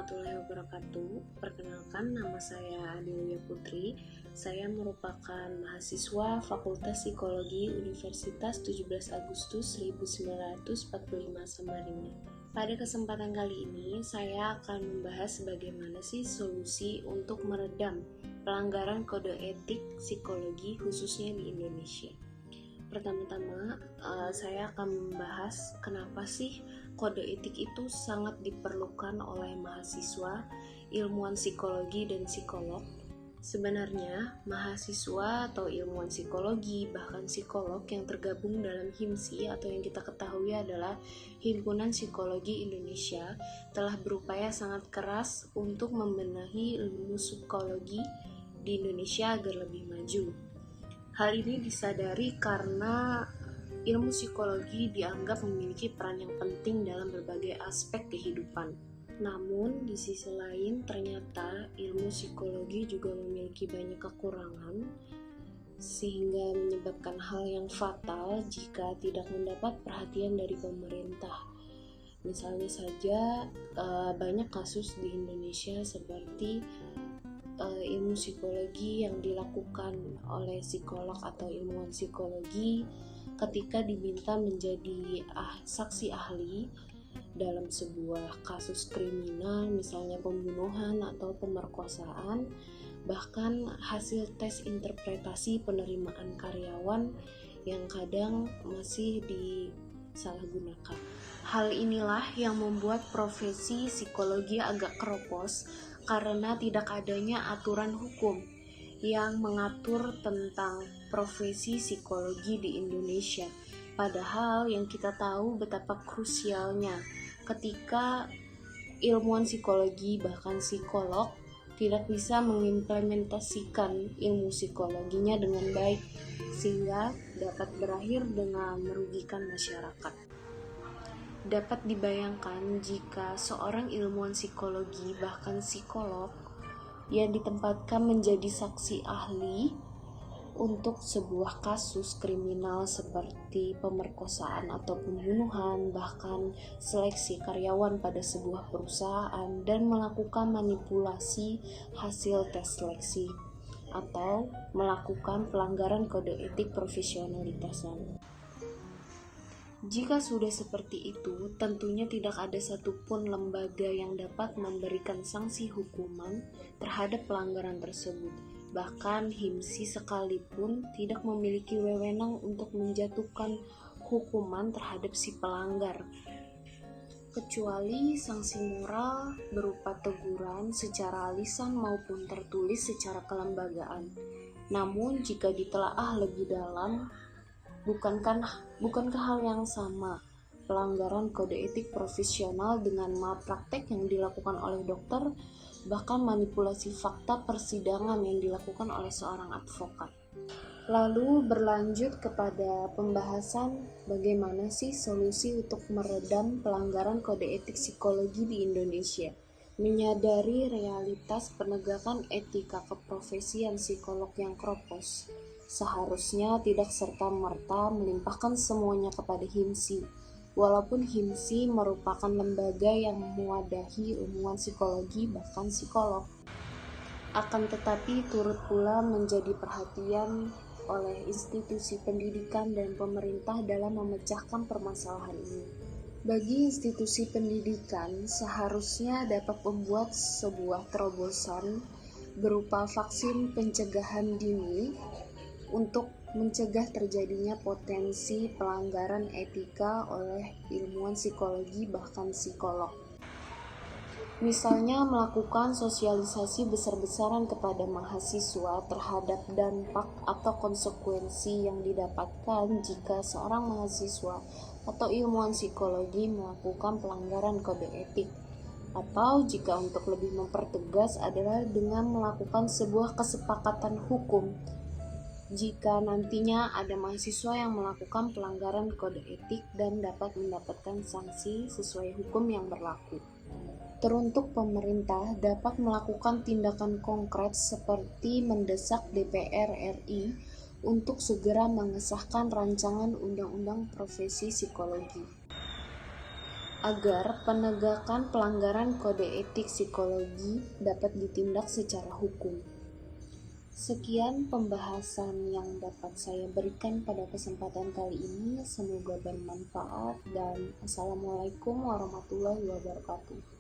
warahmatullahi wabarakatuh. Perkenalkan, nama saya Adelia Putri. Saya merupakan mahasiswa Fakultas Psikologi Universitas 17 Agustus 1945 Samarinda. Pada kesempatan kali ini, saya akan membahas bagaimana sih solusi untuk meredam pelanggaran kode etik psikologi khususnya di Indonesia. Pertama-tama, saya akan membahas kenapa sih kode etik itu sangat diperlukan oleh mahasiswa, ilmuwan psikologi, dan psikolog. Sebenarnya, mahasiswa atau ilmuwan psikologi, bahkan psikolog yang tergabung dalam HIMSI atau yang kita ketahui adalah Himpunan Psikologi Indonesia, telah berupaya sangat keras untuk membenahi ilmu psikologi di Indonesia agar lebih maju. Hal ini disadari karena ilmu psikologi dianggap memiliki peran yang penting dalam berbagai aspek kehidupan. Namun, di sisi lain ternyata ilmu psikologi juga memiliki banyak kekurangan sehingga menyebabkan hal yang fatal jika tidak mendapat perhatian dari pemerintah. Misalnya saja banyak kasus di Indonesia seperti ilmu psikologi yang dilakukan oleh psikolog atau ilmuwan psikologi ketika diminta menjadi saksi ahli dalam sebuah kasus kriminal, misalnya pembunuhan atau pemerkosaan, bahkan hasil tes interpretasi penerimaan karyawan yang kadang masih disalahgunakan. Hal inilah yang membuat profesi psikologi agak keropos karena tidak adanya aturan hukum yang mengatur tentang profesi psikologi di Indonesia. Padahal yang kita tahu betapa krusialnya ketika ilmuwan psikologi bahkan psikolog tidak bisa mengimplementasikan ilmu psikologinya dengan baik sehingga dapat berakhir dengan merugikan masyarakat. Dapat dibayangkan jika seorang ilmuwan psikologi bahkan psikolog yang ditempatkan menjadi saksi ahli untuk sebuah kasus kriminal seperti pemerkosaan atau pembunuhan, bahkan seleksi karyawan pada sebuah perusahaan dan melakukan manipulasi hasil tes seleksi atau melakukan pelanggaran kode etik profesionalitasan. Jika sudah seperti itu, tentunya tidak ada satupun lembaga yang dapat memberikan sanksi hukuman terhadap pelanggaran tersebut. Bahkan HIMSI sekalipun tidak memiliki wewenang untuk menjatuhkan hukuman terhadap si pelanggar, kecuali sanksi moral berupa teguran secara lisan maupun tertulis secara kelembagaan. Namun jika ditelaah lebih dalam, bukankah hal yang sama pelanggaran kode etik profesional dengan malpraktek yang dilakukan oleh dokter, bahkan manipulasi fakta persidangan yang dilakukan oleh seorang advokat? Lalu berlanjut kepada pembahasan bagaimana sih solusi untuk meredam pelanggaran kode etik psikologi di Indonesia. Menyadari realitas penegakan etika keprofesian psikolog yang kropos, seharusnya tidak serta-merta melimpahkan semuanya kepada HIMSI. Walaupun HIMSI merupakan lembaga yang mewadahi ilmuwan psikologi bahkan psikolog, akan tetapi turut pula menjadi perhatian oleh institusi pendidikan dan pemerintah dalam memecahkan permasalahan ini. Bagi institusi pendidikan, seharusnya dapat membuat sebuah terobosan berupa vaksin pencegahan dini untuk mencegah terjadinya potensi pelanggaran etika oleh ilmuwan psikologi bahkan psikolog. Misalnya melakukan sosialisasi besar-besaran kepada mahasiswa terhadap dampak atau konsekuensi yang didapatkan jika seorang mahasiswa atau ilmuwan psikologi melakukan pelanggaran kode etik. Atau jika untuk lebih mempertegas adalah dengan melakukan sebuah kesepakatan hukum jika nantinya ada mahasiswa yang melakukan pelanggaran kode etik dan dapat mendapatkan sanksi sesuai hukum yang berlaku. Teruntuk pemerintah dapat melakukan tindakan konkret seperti mendesak DPR RI untuk segera mengesahkan rancangan undang-undang profesi psikologi. agar penegakan pelanggaran kode etik psikologi dapat ditindak secara hukum. Sekian pembahasan yang dapat saya berikan pada kesempatan kali ini. Semoga bermanfaat dan Assalamualaikum warahmatullahi wabarakatuh.